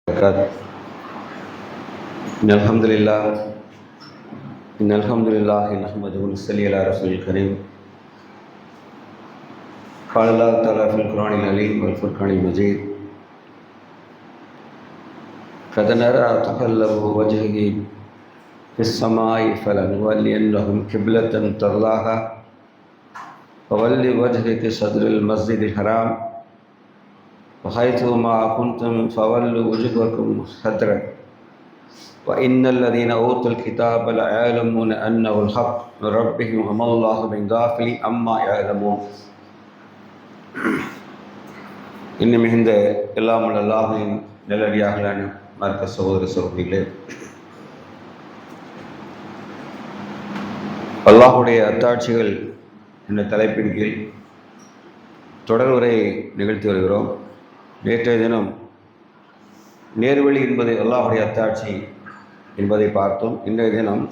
وبركاته. إن الحمد لله نحمده ونصلي على رسول الكريم. قال الله تعالى في القرآن العليم والفرقان المجيد: قد نرى تقلب وجهه في السماء فلنولينهم قبلة ترضاها فول وجهك شطر المسجد الحرام وحيث ما كنتم فولوا وجوهكم شطره وإن الذين أوتوا الكتاب ليعلمون أنه الحق من ربهم وما الله بغافل عما يعلمون. இன்னும் மிகுந்த எல்லாம் உள்ள அல்லாஹ்வின் நல்லடியார்களான மார்க்க சகோதர சகோதரிகளே, அல்லாஹுடைய அத்தாட்சிகள் என்ற தலைப்பின் கீழ் தொடர் உரை நிகழ்த்தி வருகிறோம். நேற்றைய தினம் நேர்வழி என்பது அல்லாஹுடைய அத்தாட்சி என்பதை பார்த்தோம். இன்றைய தினம்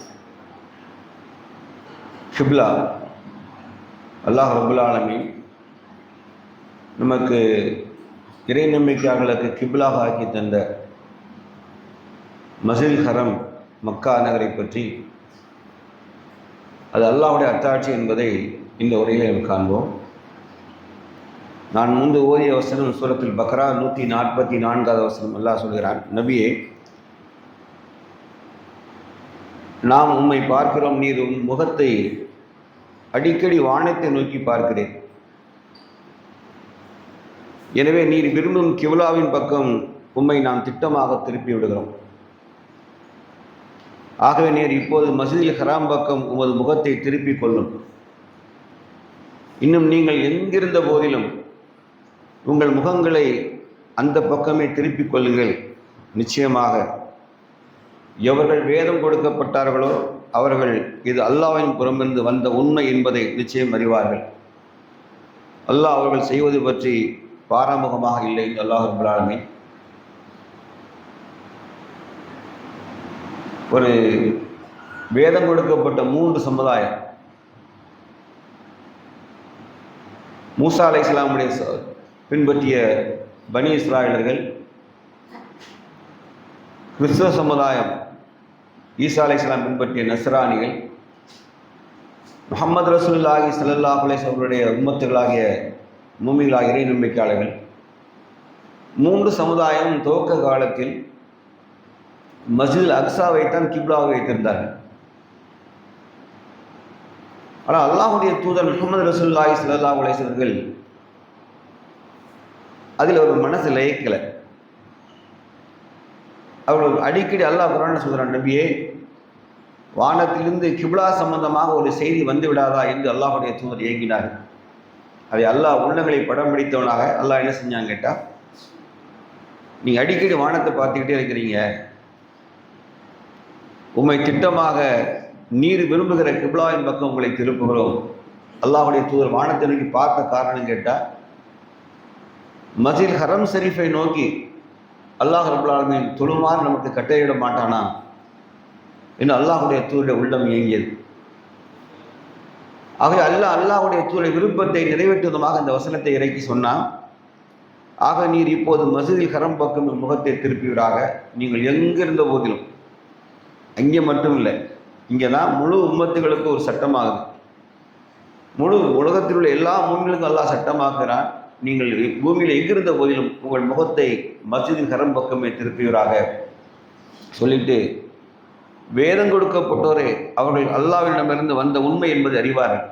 கிப்லா, அல்லாஹ் ரப்புல் ஆலமீன் நமக்கு இறை நம்பிக்கையாளர்களுக்கு கிப்லாக ஆக்கி தந்த மஸ்ஜிதுல் ஹரம் மக்கா நகரை பற்றி, அது அல்லாஹுடைய அத்தாட்சி என்பதை இந்த உரையில் நாம் காண்போம். நான் முன்பு ஓதிய வசனம் சூரத்துல் பக்ரா 144வது வசனம். அல்லாஹ் சொல்கிறான்: நபியே, நாம் உம்மை பார்க்கிறோம், நீர் உம் முகத்தை அடிக்கடி வானத்தை நோக்கி பார்க்கிறேன். எனவே நீர் விரும்பும் கிப்லாவின் பக்கம் உம்மை நாம் திட்டமாக திருப்பி விடுகிறோம். ஆகவே நீர் இப்போது மஸ்ஜிதுல் ஹராம் பக்கம் உமது முகத்தை திருப்பிக் கொள்ளும். இன்னும் நீங்கள் எங்கிருந்த போதிலும் உங்கள் முகங்களை அந்த பக்கமே திருப்பிக் கொள்ளுங்கள். நிச்சயமாக எவர்கள் வேதம் கொடுக்கப்பட்டார்களோ அவர்கள் இது அல்லாஹ்வின் புறமிருந்து வந்த உண்மை என்பதை நிச்சயம் அறிவார்கள். அல்லாஹ் அவர்கள் செய்வது பற்றி பாராமுகமாக இல்லை. அல்லாஹ் ரப்புல் ஆலமீன் ஒரு வேதம் கொடுக்கப்பட்ட 3 சமுதாயம், மூசா அலைஹிஸ்ஸலாமுடைய பின்பற்றிய பனி இஸ்ராயலர்கள், கிறிஸ்தவ சமுதாயம் ஈசா அலைஹிஸ்ஸலாம் பின்பற்றிய நஸ்ரானிகள், முஹம்மது ரசூலுல்லாஹி ஸல்லல்லாஹு அலைஹி வஸல்லம் அவருடைய உம்மத்துகளாகிய மூமின்களாகிய இறை நம்பிக்கையாளர்கள். 3 சமுதாயம் துவக்க காலத்தில் மஸ்ஜிதுல் அக்ஸாவைத்தான் கிப்லாவை வைத்திருந்தார்கள். ஆனால் அல்லாஹுடைய தூதர் முஹம்மது ரசூலுல்லாஹி ஸல்லல்லாஹு அலைஹி வஸல்லம் அவர்கள் அதில் ஒரு மனசு லயிக்கலை. அவர்கள் அடிக்கடி அல்லாஹ் குர்ஆனில் சொல்கிறான்: நபியே, வானத்திலிருந்து கிப்லா சம்பந்தமாக ஒரு செய்தி வந்து விடாதா என்று அல்லாஹுடைய தூதர் ஏங்கினார். அதை அல்லாஹ் உள்ளங்களை படம் பிடித்தவனாக அல்லாஹ் என்ன செஞ்சாங்க கேட்டால், நீங்கள் அடிக்கடி வானத்தை பார்த்துக்கிட்டே இருக்கிறீங்க, உம்மை திட்டமாக நீர் விரும்புகிற கிப்லாவின் பக்கம் உங்களை திருப்புகிறோம். அல்லாஹுடைய தூதர் வானத்தை நோக்கி பார்த்த காரணம் கேட்டால், மஸ்ஜிதுல் ஹரம் ஷரீஃபை நோக்கி அல்லாஹ் ரப்புல் ஆலமீன் தொழுமாறு நமக்கு கட்டளையிட மாட்டானா என்று அல்லாஹுடைய தூதருடைய உள்ளம் இயங்கியது. ஆகவே அல்லாஹுடைய தூதருடைய விருப்பத்தை நிறைவேற்றுவதமாக இந்த வசனத்தை இறக்கி சொன்னான். ஆக நீர் இப்போது மஸ்ஜிதுல் ஹரம் பக்கம் முகத்தை திருப்பியவராக, நீங்கள் எங்கிருந்த போதிலும், அங்கே மட்டும் இல்லை, இங்கே தான் முழு உம்மத்துகளுக்கு ஒரு சட்டமாகுது. முழு உலகத்தில் உள்ள எல்லா மூமின்களுக்கும் அல்லாஹ் சட்டமாக்குறான். நீங்கள் பூமியில் எங்கிருந்த போதிலும் உங்கள் முகத்தை மஸ்ஜிதுல் ஹரம் பக்கமே திருப்பியவராக சொல்லிட்டு, வேதம் கொடுக்கப்பட்டோரே அவர்கள் அல்லாஹ்விடமிருந்து வந்த உண்மை என்பதை அறிவார்கள்.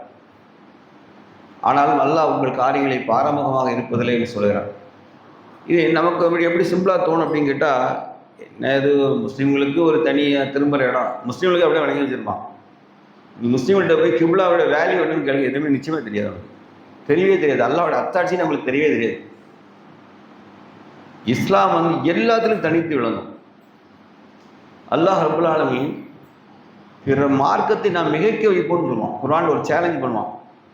ஆனாலும் அல்லாஹ் உங்கள் காரியங்களை பாரமுகமாக இருப்பதில்லை என்று சொல்கிறார். இது நமக்கு எப்படி சிம்பிளாக தோணும் அப்படின்னு கேட்டால், இது முஸ்லீம்களுக்கு ஒரு தனியாக திரும்புகிற இடம், முஸ்லீம்களுக்கு அப்படியே வழங்கி வச்சுருப்பான். முஸ்லீம்கிட்ட போய் கிப்லாவோட வேல்யூ என்னன்னு கேள்வி எதுவுமே நிச்சயமாக தெரியாது, தெரியவே தெரியாது. அல்லாஹ்வோட அத்தாட்சி நம்மளுக்கு தெரியவே தெரியாது. இஸ்லாம் எல்லாத்திலும் தனித்து விளங்கும். அல்லாஹ் ரப்புல் ஆலமீன் பிற மார்க்கத்தை நாம் மிகைக்க வைப்போம்னு சொல்லுவான். குர்ஆன்ல ஒரு சேலஞ்ச் பண்ணுவான்,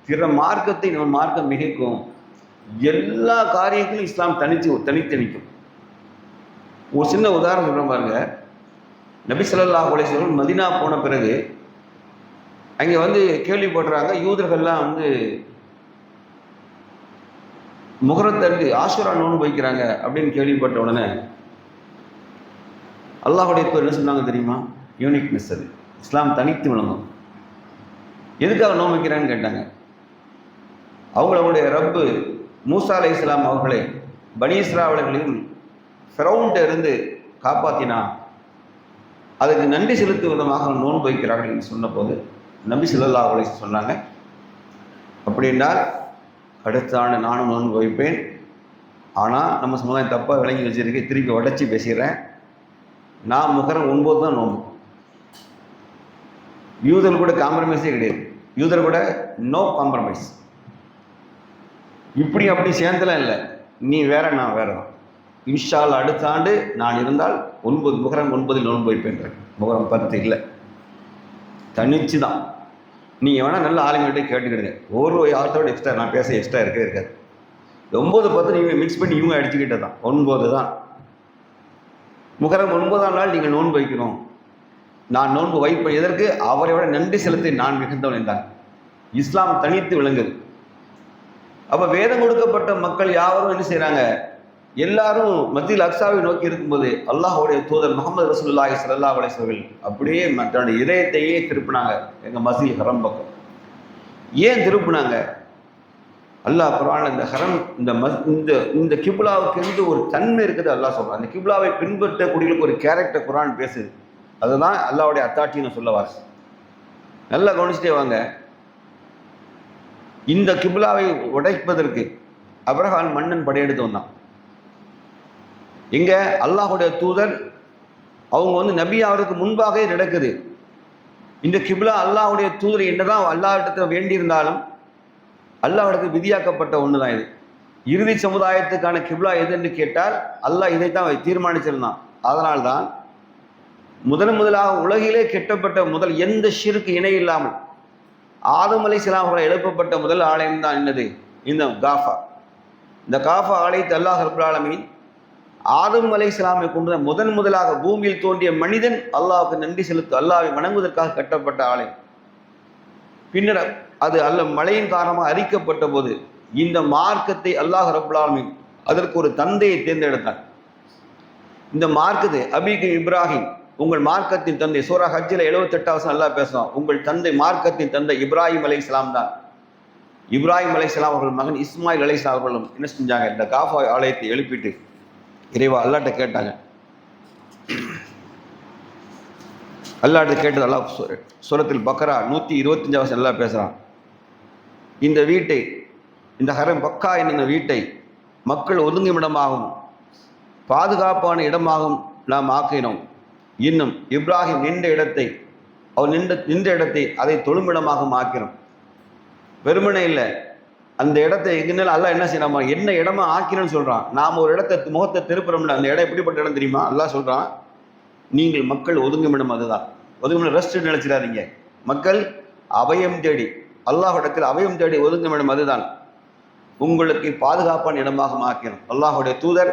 பிற மார்க்கத்தை நம்ம மார்க்கம் மிகைக்கும். எல்லா காரியங்களும் இஸ்லாம் தனித்து நிற்கும். ஒரு சின்ன உதாரணம் சொல்கிறேன் பாருங்க. நபி ஸல்லல்லாஹு அலைஹி வஸல்லம் மதீனா போன பிறகு அங்கே கேள்விப்படுறாங்க, யூதர்கள்லாம் முகரத்தருக்கு ஆஷுரா நோன்பு வைக்கிறாங்க அப்படின்னு கேள்விப்பட்ட உடனே அல்லாஹுடைய தூதர் என்ன சொன்னாங்க தெரியுமா? யூனிக்னஸ் அது. இஸ்லாம் தனித்து விளங்கும். எதுக்காக நோன்பு வைக்கிறான்னு கேட்டாங்க. அவங்களுடைய ரப்பு மூசா அலைஹிஸ்ஸலாம் அவர்களை பனி இஸ்ராயேலர்களையும் ஃபிரௌன்ட்ட இருந்து காப்பாற்றினா, அதுக்கு நன்றி செலுத்தும் விதமாக நோன்பு வைக்கிறார்கள் என்று சொன்னபோது நபி ஸல்லல்லாஹு அலைஹி வஸல்லம் சொன்னாங்க, அப்படின்னால் அடுத்த ஆண்டு நானும் நோன்பு வைப்பேன். ஆனால் நம்ம சமுதாயம் தப்பாக விளங்கி வச்சிருக்கேன், திருப்பி உடச்சி பேசிடுறேன். நான் முகரம் 9 தான் நோன்பு. யூதர் கூட காம்ப்ரமைஸே கிடையாது. யூதர் கூட நோ காம்ப்ரமைஸ். இப்படி அப்படி சேர்ந்தலாம் இல்லை. நீ வேற, நான் வேற தான். இன்ஷா அல்லாஹ் அடுத்த ஆண்டு நான் இருந்தால் 9 முகரம் 9 நோன்பு வைப்பேன். முகரம் 10 இல்லை, தனிச்சு தான். நீங்கள் வேணால் நல்ல ஆளுங்கள்ட்ட கேட்டுக்கிடுங்க. ஒரு ஆள்கிட்ட எக்ஸ்ட்ரா நான் பேச எக்ஸ்ட்ரா இருக்காது. 9 10 நீங்கள் மிக்ஸ் பண்ணி இவங்க அடிச்சுக்கிட்டே தான் 9 தான். முகரம் 9ஆம் நாள் நீங்கள் நோன்பு வைக்கணும். நான் நோன்பு வைப்பேன். எதற்கு? அவரையோட நன்றி செலுத்தி நான் மிகுந்தவன் என்றான். இஸ்லாம் தனித்து விளங்குது. அப்போ வேதம் கொடுக்கப்பட்ட மக்கள் யாவரும் என்ன செய்கிறாங்க? எல்லாரும் மஸ்ஜித் அக்ஸாவை நோக்கி இருக்கும்போது அல்லாஹ்வுடைய தூதர் முஹம்மது ரசூலுல்லாஹி ஸல்லல்லாஹு அலைஹி வஸல்லம் அப்படியே மற்ற இதயத்தையே திருப்பினாங்க எங்கள் மஸ்ஜித் ஹரம் பக்கம். ஏன் திருப்பினாங்க? அல்லாஹ் குர்ஆன்ல இந்த ஹரம் இந்த கிப்லாவுக்கு என்று ஒரு தன்மை இருக்குது அல்லாஹ் சொல்கிறான். அந்த கிப்லாவை பின்பற்றக்கூடியவங்களுக்கு ஒரு கேரக்டர் குர்ஆன் பேசுது. அதுதான் அல்லாஹ்வுடைய அத்தாட்சின்னு சொல்ல வாசி. நல்லா கவனிச்சுட்டே வாங்க. இந்த கிப்லாவை உடைப்பதற்கு அப்ரஹாம் மன்னன் படையெடுத்து வந்தான். இங்கே அல்லாஹுடைய தூதர் அவங்க நபி அவருக்கு முன்பாகவே நடக்குது. இந்த கிப்லா அல்லாஹுடைய தூதர் என்னதான் அல்லாஹ்விடத்தில் வேண்டியிருந்தாலும் அல்லாஹ்விடத்துக்கு விதியாக்கப்பட்ட ஒன்று தான் இது. இறுதி சமுதாயத்துக்கான கிப்லா எது என்று கேட்டால் அல்லாஹ் இதைத்தான் தீர்மானிச்சிருந்தான். அதனால்தான் முதலாக உலகிலே கெட்டப்பட்ட முதல் எந்த ஷிர்க் இணை இல்லாமல் ஆதம் அலைஹிஸ்ஸலாம் அவர்கள் எழுப்பப்பட்ட முதல் ஆலயம் தான் என்னது? இந்த காஃபா. இந்த காஃபா ஆலயத்தை அல்லாஹ் ரப்பல் ஆலமீன் ஆதம் அலைஹிஸ்ஸலாமை கொண்டு முதலாக பூமியில் தோன்றிய மனிதன் அல்லாஹ்வுக்கு நன்றி செலுத்த அல்லாஹ்வை வணங்குவதற்காக கட்டப்பட்ட ஆலயம். பின்னர் அது மழையின் காரணமாக அரிக்கப்பட்ட போது இந்த மார்க்கத்தை அல்லாஹ் ரப்பல் ஆலமீன் அதற்கு ஒரு தந்தையை தேர்ந்தெடுத்தான். இந்த மார்க்கத்தை அபீக்கு இப்ராஹிம், உங்கள் மார்க்கத்தின் தந்தை. சூரா ஹஜ்ஜில் 78வது அல்லாஹ் பேசுவான். உங்கள் தந்தை மார்க்கத்தின் தந்தை இப்ராஹிம் அலைஹிஸ்ஸலாம் தான். இப்ராஹிம் அலைஹிஸ்ஸலாம் அவர்கள் மகன் இஸ்மாயில் அலைஹிஸ்ஸலாம் அவர்களும் என்ன செஞ்சாங்க? இந்த காஃபா ஆலயத்தை எழுப்பிட்டு இறைவா அல்லாஹ்ட்ட கேட்டாங்க. அல்லாஹ்ட்ட கேட்டது அல்லாஹ் சூரத்துல் பக்ரா 125வது அல்லாஹ் பேசுகிறான். இந்த வீட்டை, இந்த ஹரம் பக்கா என்கிற வீட்டை மக்கள் ஒதுங்கும் இடமாகவும் பாதுகாப்பான இடமாகவும் நாம் ஆக்கினோம். இன்னும் இப்ராஹிம் நின்ற இடத்தை நின்ற இடத்தை அதை தொழுமிடமாக ஆக்கிறோம். வெறுமனே இல்லை, அந்த இடத்தை எங்கனால அல்லாஹ் என்ன செய்யணும்? என்ன இடமா ஆக்கினோன்னு சொல்கிறான். நாம் ஒரு இடத்தை முகத்தை திருப்புறோம்ல, அந்த இடம் எப்படிப்பட்ட இடம் தெரியுமா? அல்லாஹ் சொல்கிறான், நீங்கள் மக்கள் ஒதுங்கும் இடம் அதுதான். ஒதுங்கும் ரெஸ்ட் நினைச்சிடாதீங்க. மக்கள் அபயம் தேடி அல்லாஹ்விடத்தில் அபயம் தேடி ஒதுங்கும் இடம் அதுதான். உங்களுக்கு பாதுகாப்பான இடமாக ஆக்கிறோம். அல்லாஹ்வுடைய தூதர்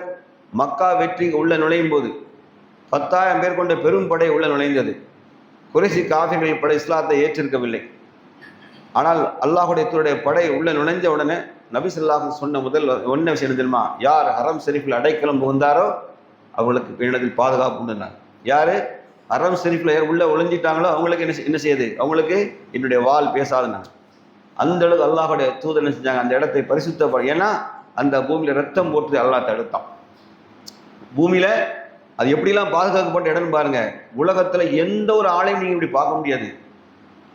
மக்கா வெற்றி உள்ள நுழையும் போது 10,000 பேர் கொண்ட பெரும் படை உள்ள நுழைந்தது. குறைசி காஃபிர்கள் படை இஸ்லாத்தை ஏற்றிருக்கவில்லை. ஆனால் அல்லாஹுடைய தூதருடைய படை உள்ள நுழைஞ்ச உடனே நபி ஸல்லல்லாஹு சொன்ன முதல் ஒன்ன விஷயம் தெரியுமா? யார் ஹரம் ஷெரீஃபில் அடைக்கலம் புகுந்தாரோ அவங்களுக்கு என்னதில் பாதுகாப்பு உண்டுனார். யார் ஹரம் ஷெரீஃபில் யார் உள்ள ஒளிஞ்சிட்டாங்களோ அவங்களுக்கு என்ன செய்யுது? அவங்களுக்கு என்னுடைய வால் பேசாதுனாங்க. அந்த அளவுக்கு அல்லாஹுடைய தூதர் என்ன செஞ்சாங்க? அந்த இடத்தை பரிசுத்த. ஏன்னா அந்த பூமியில் ரத்தம் போட்டு அல்லாஹ் தடுத்தான். பூமியில அது எப்படிலாம் பாதுகாக்கப்பட்ட இடம்னு பாருங்க. உலகத்துல எந்த ஒரு ஆளையும் நீங்க இப்படி பார்க்க முடியாது.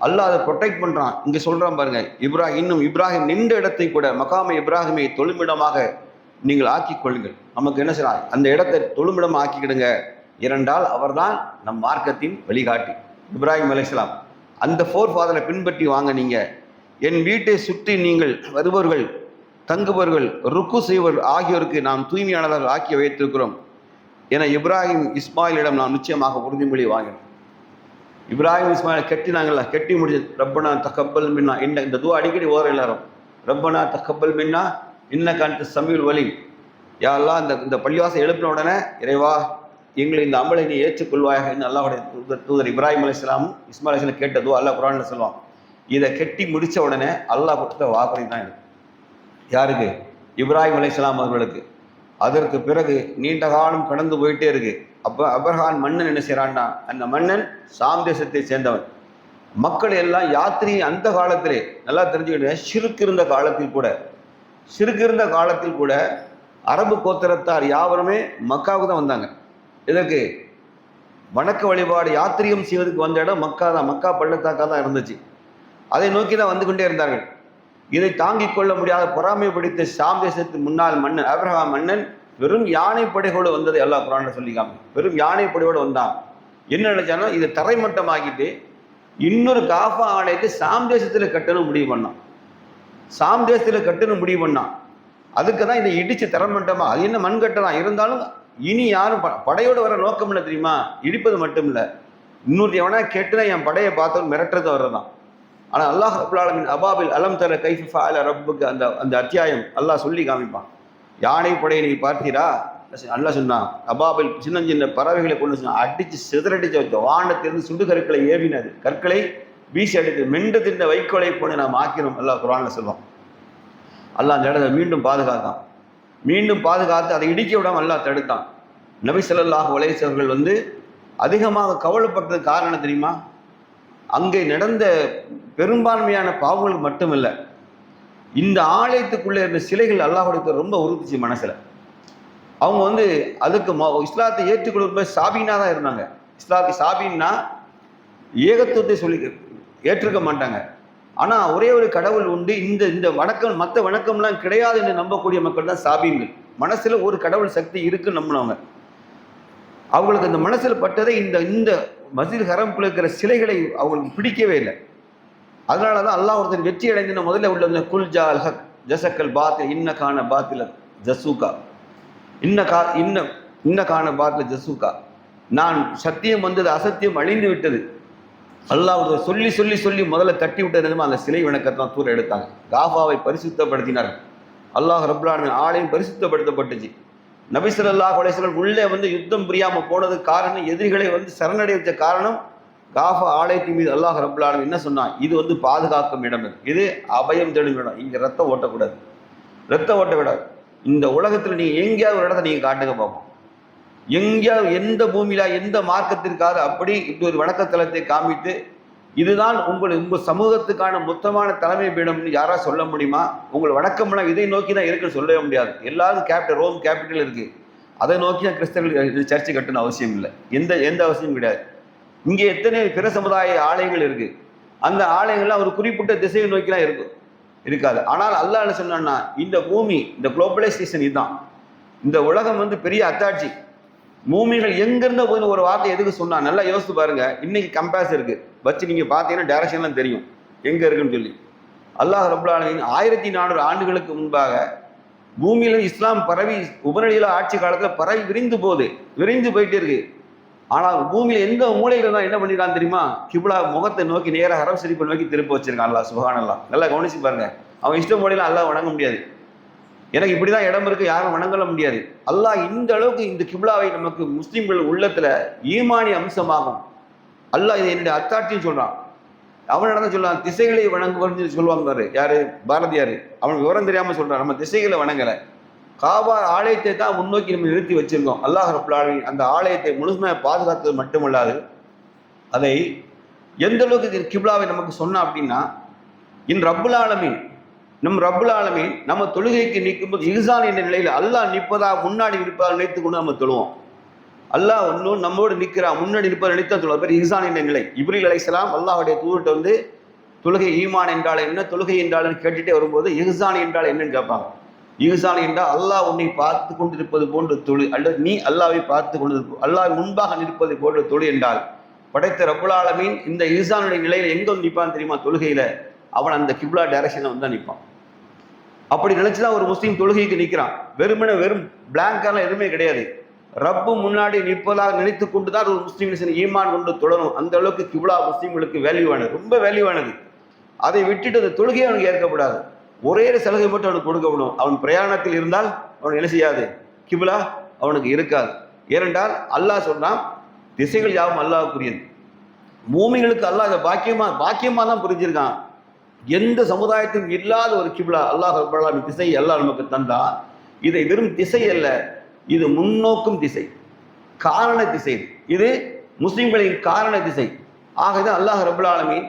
அல்லாஹ் அதை ப்ரொடெக்ட் பண்றான். இங்க சொல்றான் பாருங்க, இப்ராஹிம் நின்ற இடத்தை கூட மகாமை இப்ராஹிமை தொழுமிடமாக நீங்கள் ஆக்கிக் கொள்ளுங்கள். நமக்கு என்ன செய்யலாம்? அந்த இடத்தை தொழுமிடம் ஆக்கிக்கிடுங்க. இரண்டால் அவர்தான் நம் மார்க்கத்தின் வழிகாட்டி இப்ராஹிம் அலைஹிஸ்ஸலாம். அந்த ஃபோர் ஃபாதரை பின்பற்றி வாங்க. நீங்க என் வீட்டை சுற்றி நீங்கள் வருபவர்கள் தங்குபவர்கள் ருக்கு செய்வர் ஆகியோருக்கு நாம் தூய்மையானவர்கள் ஆக்கி வைத்திருக்கிறோம் என இப்ராஹிம் இஸ்மாயிலிடம் நாம் நிச்சயமாக உறுதிமொழி வாங்கினோம். இப்ராஹிம் இஸ்மாயில் கெட்டினாங்கல்ல, கெட்டி முடிச்சு ரப்பனா தகப்பல் மின்னா இந்த துவா அடிக்கடி ஓர எல்லாரும். ரப்பனா தகப்பல் மின்னா இன்னக அன்த ஸமீஉல் அலீம். யா அல்லாஹ், இந்த பள்ளிவாசல் எழுப்பின உடனே இறைவா எங்களை இந்த அமலை நீ ஏற்றுக்கொள்வாயாக என்று அல்லாஹ்வுடைய தூதர் இப்ராஹிம் அலைஹிஸ்ஸலாம் இஸ்மாயில் அலைஹிஸ்ஸலாம் கேட்ட துவா அல்லாஹ் குர்ஆன்ல சொல்லுவான். இதை கெட்டி முடித்த உடனே அல்லாஹ் கொடுத்த வாக்குறுதி தான் இது. யாருக்கு? இப்ராஹிம் அலைஹிஸ்ஸலாம் அவர்களுக்கு. அதற்கு பிறகு நீண்ட காலம் கடந்து போயிட்டே இருக்கு. அபர்ஹான் மன்னன் என்ன செய்கிறான்னா, அந்த மன்னன் சாம் தேசத்தை சேர்ந்தவன். மக்கள் எல்லாம் யாத்திரை அந்த காலத்திலே நல்லா தெரிஞ்சுக்கிட்டு, சிறுக்கு இருந்த காலத்தில் கூட அரபு கோத்திரத்தார் யாவருமே மக்காவுக்கு தான் வந்தாங்க. இதற்கு வணக்க வழிபாடு யாத்திரியம் செய்வதற்கு வந்த இடம் மக்கா தான். மக்கா பள்ளத்தாக்கா தான் இருந்துச்சு. அதை நோக்கி தான் வந்து கொண்டே இருந்தார்கள். இதை தாங்கிக் கொள்ள முடியாத பொறாமை பிடித்த ஷாம் தேசத்து முன்னாள் மன்னன் அப்ரஹாம் மன்னன் வெறும் யானை படைகளோடு வந்ததை அல்லாஹ் குர்ஆன்ல சொல்லிக்காம, வெறும் யானை படையோடு வந்தான். என்ன நினைச்சானோ, இதை தரைமட்டமாக்கிட்டு இன்னொரு காஃபா ஆலயத்தை ஷாம் தேசத்தில் கட்டணும் முடிவு பண்ணான். ஷாம் தேசத்தில் கட்டணும் முடிவு பண்ணான். அதுக்கு தான் இதை இடிச்சு தரமட்டமா, அது என்ன மண்கட்டை தான் இருந்தாலும் இனி யாரும் படையோடு வர நோக்கம் இல்லை தெரியுமா, இடிப்பது மட்டும் இல்லை, இன்னொரு எவனா கேட்டுனா என் படையை பார்த்தவன் மிரட்டுறது வர்றதான். ஆனால் அல்லாஹ் ரப்புல் ஆலமீன் அபாபில் அலம் தர கைஃப ஃபஅல ரப்புக்கு அந்த அத்தியாயம் அல்லாஹ் சொல்லி காமிப்பான். யானை படையை நீ பார்த்தீரா, அல்லாஹ் சொன்னான். அபாபில் சின்ன சின்ன பறவைகளை கொண்டு சொன்னான், அடித்து சிதறடிச்சு வச்ச வானத்திலிருந்து சுடு கற்களை ஏவினது, கற்களை வீசி அடித்து மென்று தின்ற வைக்கோலை போன நாம் ஆக்கினோம் அல்லாஹ் குர்ஆன்ல சொல்லுவான். அல்லாஹ் அந்த இடத்தை மீண்டும் பாதுகாத்தான். மீண்டும் பாதுகாத்து அதை இடிக்க விடாமல் அல்லாஹ் தடுத்தான். நபி ஸல்லல்லாஹு அலைஹி வஸல்லம் அதிகமாக கவலைப்பட்டது காரணம் தெரியுமா, அங்கே நடந்த பெரும்பான்மையான பாவங்களுக்கு மட்டுமில்லை, இந்த ஆலயத்துக்குள்ளே இருந்த சிலைகள் அல்லாஹ்வுடைய ரொம்ப உறுதிச்சு மனசில். அவங்க அதுக்கு இஸ்லாத்தை ஏற்றுக்கொள்ள சாபீனா தான் இருந்தாங்க. இஸ்லாத்தை சாபீன்னா ஏகத்துவத்தை சொல்லி ஏற்றுக்க மாட்டாங்க. ஆனால் ஒரே ஒரு கடவுள் உண்டு, இந்த வணக்கம் மற்ற வணக்கம்லாம் கிடையாது என்று நம்பக்கூடிய மக்கள் தான் சாபீன்கள். மனசில் ஒரு கடவுள் சக்தி இருக்குன்னு நம்பினவங்க. அவங்களுக்கு அந்த மனசில் பட்டதை இந்த மஸ்ஜித் ஹரம்குள்ள இருக்கிற சிலைகளை அவங்களுக்கு பிடிக்கவே இல்லை. அதனால தான் அல்லாஹ் ஒருத்தர் வெற்றி அடைந்த முதல்ல உள்ள குல் ஜா அல் ஹக் ஜசக்கல் பாத்தில் இன்ன கான பாத்தில் ஜசூகா இன்ன கான பாத்தில் ஜசூகா, நான் சத்தியம் வந்தது அசத்தியம் அழிந்து விட்டது. அல்லாஹ் சொல்லி சொல்லி சொல்லி முதல்ல தட்டி விட்டது அந்த சிலை வணக்கத்தான் தூர எடுத்தாங்க. காஃபாவை பரிசுத்தப்படுத்தினார்கள். அல்லாஹ் ரப்புல் ஆலமீன் ஆலயம் பரிசுத்தப்படுத்தப்பட்டுச்சு. நபி ஸல்லல்லாஹு அலைஹி வஸல்லம் உள்ளே யுத்தம் புரியாமல் போனது காரணம், எதிரிகளை சரணடைய வச்ச காரணம் காஃபா ஆலயத்தின் மீது அல்லாஹ் ரப்புல் ஆலமீன் என்ன சொன்னான், இது பாதுகாக்கும் இடம், இது அபயம் தேடும் இடம், இங்கே ரத்தம் ஓட்டக்கூடாது, ரத்தம் ஓட்ட விடாது. இந்த உலகத்தில் நீங்கள் எங்கேயாவது ஒரு இடத்த நீங்கள் காட்டுங்க பார்ப்போம். எங்கேயாவது எந்த பூமியில எந்த மார்க்கத்திற்காக அப்படி இப்படி ஒரு வணக்கத்தலத்தை காமித்து இதுதான் உங்கள் சமூகத்துக்கான மொத்தமான தலைமை பீடம்னு யாராவது சொல்ல முடியுமா? உங்கள் வணக்கம்லாம் இதை நோக்கி தான் இருக்குன்னு சொல்லவே முடியாது. எல்லாரும் ரோம் கேபிட்டல் இருக்கு, அதை நோக்கி தான் கிறிஸ்தவர்கள் சர்ச்சை கட்டணும் அவசியம் இல்லை, எந்த அவசியமும் கிடையாது. இங்கே எத்தனை பிற சமுதாய ஆலயங்கள் இருக்கு, அந்த ஆலயங்கள்லாம் ஒரு குறிப்பிட்ட திசையை நோக்கிலாம் இருக்காது. ஆனால் அல்லாஹ் என்ன சொன்னான்னா, இந்த பூமி, இந்த குளோபலைசேஷன் இதுதான், இந்த உலகம் பெரிய அத்தாட்சி. பூமிகள் எங்கிருந்த போது ஒரு வார்த்தை எதுக்கு சொன்னா நல்லா யோசித்து பாருங்க. இன்னைக்கு கம்பேஸ் இருக்கு வச்சு நீங்க பார்த்தீங்கன்னா டைரக்ஷன்லாம் தெரியும் எங்க இருக்குன்னு சொல்லி. அல்லாஹ் ரப்புல் ஆலமீன் 1400 ஆண்டுகளுக்கு முன்பாக பூமியில இஸ்லாம் பரவி உபநடிகள ஆட்சி காலத்தில் பரவி விரிந்து போயிட்டே இருக்கு. ஆனால் பூமியில எந்த மூலையில தான் என்ன பண்ணிருக்கான்னு தெரியுமா, கிப்லா முகத்தை நோக்கி நேராக ஹரம் ஷரீஃபை நோக்கி திருப்பி வச்சிருக்கான் அல்லாஹ் சுப்ஹானல்லாஹ். நல்லா கவனிச்சு பாருங்க. அவன் இஷ்ட மூலையில அல்லாஹ் வணங்க முடியாது, எனக்கு இப்படிதான் இடம் இருக்கு, யாரும் வணங்கல முடியாது. அல்லாஹ் இந்த அளவுக்கு இந்த கிப்லாவை நமக்கு முஸ்லிம்கள் உள்ளத்துல ஈமானிய அம்சமாகும். அல்லாஹ் இதை என்னுடைய அத்தாட்சின்னு சொல்றான். அவன் நடந்த சொல்லலாம் திசைகளை வணங்குவது சொல்லுவாங்க பாரு, யாரு பாரதியாரு, அவனுக்கு விவரம் தெரியாம சொல்றான். நம்ம திசைகளை வணங்கலை, காபா ஆலயத்தை தான் முன்னோக்கி நம்ம நிறுத்தி வச்சிருக்கோம். அல்லாஹ் ரப்புல் ஆலமீன் அந்த ஆலயத்தை முழுமையாக பாதுகாத்தது மட்டுமல்லாது அதை எந்த அளவுக்கு கிப்லாவை நமக்கு சொன்னா அப்படின்னா, ரப்புல் ஆலமீன் நம்ம தொழுகைக்கு நிற்கும்போது இஹ்சான் என்ற நிலையில் அல்லாஹ் நிற்பதா முன்னாடி நிற்பதாக நினைத்து கொண்டு நம்ம தொழுவோம். அல்லாஹ் ஒன்றும் நம்மோடு நிற்கிறான், முன்னாடி நிற்பதை நினைத்தா சொல்லுவோம். பேர் இஹ்சான் என்ற நிலை. இப்ரீல் அலைஹிஸ்ஸலாம் அல்லாஹ்வுடைய தூதர்கிட்ட தொழுகை ஈமான் என்றால் என்ன, தொழுகை என்றால்னு கேட்டுட்டே வரும்போது இஹ்சான் என்றால் என்னன்னு கேட்பாங்க. இஹ்சான் என்றால் அல்லாஹ் உன்னை பார்த்து கொண்டிருப்பது போன்று தொழு, அல்லது நீ அல்லாஹ்வை பார்த்து கொண்டிருப்பது, அல்லாஹ் முன்பாக நிற்பது போன்று தொழு என்றால் படைத்த ரப்புல் ஆலமீன் இந்த இஹ்சானுடைய நிலையில் எங்க நிற்பான்னு தெரியுமா? தொழுகையில அவன் அந்த கிப்லா டைரக்ஷன்ல தான் நிற்பான். அப்படி நினைச்சுதான் ஒரு முஸ்லீம் தொழுகைக்கு நிற்கிறான். வெறும் பிளாங்காலாம் எதுவுமே கிடையாது. ரப்பு முன்னாடி நிற்பதாக நினைத்து கொண்டுதான் ஒரு முஸ்லீம் ஈமான் கொண்டு தொடரும். அந்த அளவுக்கு கிப்லா முஸ்லீம்களுக்கு வேல்யூவானது, ரொம்ப வேல்யூவானது. அதை விட்டுட்டு அந்த தொழுகையை அவனுக்கு ஏற்கப்படாது. ஒரே சலுகை மட்டும் அவனுக்கு கொடுக்கப்படும். அவன் பிரயாணத்தில் இருந்தால் அவனுக்கு என்ன செய்யாது, கிப்லா அவனுக்கு இருக்காது. ஏனென்றால் அல்லாஹ் சொல்றான், திசைகள் யாவும் அல்லாஹ்வுக்குரியது. பூமிகளுக்கு அல்லாஹ் இதை பாக்கியமா தான் புரிஞ்சிருக்கான். எந்த சமுதாயத்திலும் இல்லாத ஒரு கிப்லா அல்லாஹ் ரப்புல் ஆலமீன் திசை அல்லாஹ் நமக்கு தந்தா. இதை வெறும் திசை அல்ல, இது முன்னோக்கும் திசை, காரண திசை. இது முஸ்லிம்களின் காரண திசை. ஆகதான் அல்லாஹ் ரப்பல் ஆலமீன்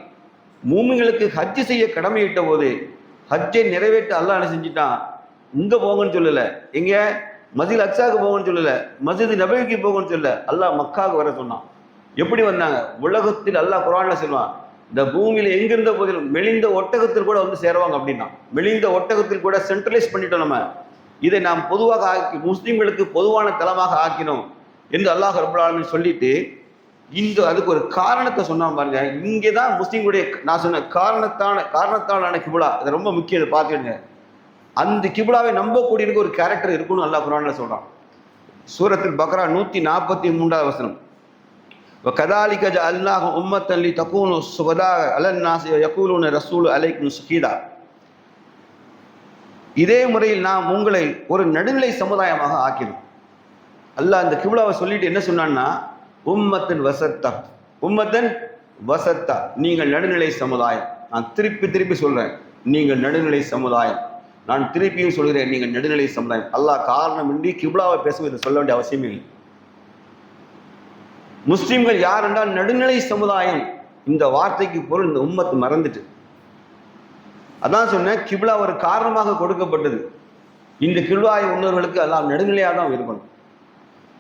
மூமின்களுக்கு ஹஜ் செய்ய கடமையிட்ட போது ஹஜ்ஜை நிறைவேற்ற அல்லாஹ் என்ன செஞ்சுட்டான், இங்க போங்கன்னு சொல்லல, எங்க மஸ்ஜித் அக்ஸாவுக்கு போங்கன்னு சொல்லல, மஸ்ஜித் நபவிக்கு போங்கன்னு சொல்லல, அல்லாஹ் மக்காவுக்கு வர சொன்னான். எப்படி வந்தாங்க? உலகத்தில் அல்லாஹ் குர்ஆன்ல சொல்லுவான், இந்த பூமியில எங்கிருந்த போதிலும் மெலிந்த ஒட்டகத்தில் கூட வந்து சேருவாங்க அப்படின்னா. மெலிந்த ஒட்டகத்தில் கூட சென்ட்ரலைஸ் பண்ணிட்டோம் நம்ம. இதை நாம் பொதுவாக ஆக்கி முஸ்லிம்களுக்கு பொதுவான தலமாக ஆக்கினோம் என்று அல்லாஹ் ரப்பல் ஆலமீன் சொல்லிட்டு இந்த அதுக்கு ஒரு காரணத்தை சொன்னான் பாருங்க. இங்கேதான் முஸ்லிம்களுடைய நான் சொன்ன காரணத்தாலான கிபுலா, இது ரொம்ப முக்கியம், இதை பார்த்துடுங்க. அந்த கிபுலாவை நம்பக்கூடியதுக்கு ஒரு கேரக்டர் இருக்குன்னு அல்லாஹ் குர்ஆன்ல சொல்றான். சூரத்துல் பக்ரா 143வது வசனம், وَكَذَلِكَ جَعَلْنَاكُمْ أُمَّةً لِتَكُونُوا شُهَدَاءَ عَلَى النَّاسِ وَيَكُونَ الرَّسُولُ عَلَيْكُمْ شَهِيدًا. இதே முறையில் நாம் உங்களை ஒரு நடுநிலை சமுதாயமாக ஆக்கினோம். அல்லாஹ் அந்த கிப்லாவை சொல்லிட்டு என்ன சொன்னான்னா, உம்மத்தன் வசத்தா, உம்மத்தன் வசத்தா, நீங்கள் நடுநிலை சமுதாயம். நான் திருப்பி சொல்றேன், நீங்கள் நடுநிலை சமுதாயம். நான் திருப்பியும் சொல்கிறேன், நீங்கள் நடுநிலை சமுதாயம். அல்லாஹ் காரணமின்றி கிப்லாவை பேசுவதை சொல்ல வேண்டிய அவசியமே இல்லை. முஸ்லிம்கள் யார் என்றால் நடுநிலை சமுதாயம். இந்த வார்த்தைக்கு பொருள் இந்த உம்மத்து மறந்துட்டு. அதான் சொன்னேன், கிப்லா ஒரு காரணமாக கொடுக்கப்பட்டது. இந்த கிப்லாவை உணர்வுகளுக்கு எல்லாம் நடுநிலையாக தான் இருக்கணும்.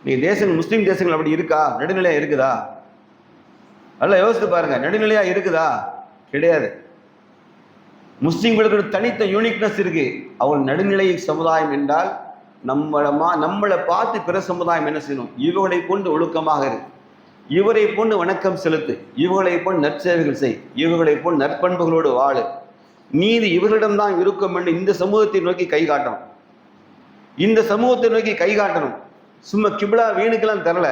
நீ தேசங்கள் முஸ்லீம் தேசங்கள் அப்படி இருக்கா? நடுநிலையா இருக்குதா? நல்லா யோசித்து பாருங்க, நடுநிலையா இருக்குதா? கிடையாது. முஸ்லீம்களுக்கு தனித்த யூனிக்னஸ் இருக்கு. அவங்க நடுநிலை சமுதாயம் என்றால் நம்மளை பார்த்து பிற சமுதாயம் என்ன செய்யணும்? இவர்களை கொண்டு ஒழுக்கமாக இருக்கு, இவரை போன்று வணக்கம் செலுத்து, இவர்களை போல் நற்சேவைகள் செய், இவர்களை போல் நற்பண்புகளோடு வாழு, நீதி இவர்களிடம்தான் இருக்கும் என்று இந்த சமூகத்தை நோக்கி கை காட்டணும். இந்த சமூகத்தை நோக்கி கை காட்டணும். சும்மா கிப்லா வீணுக்கெல்லாம் தரல.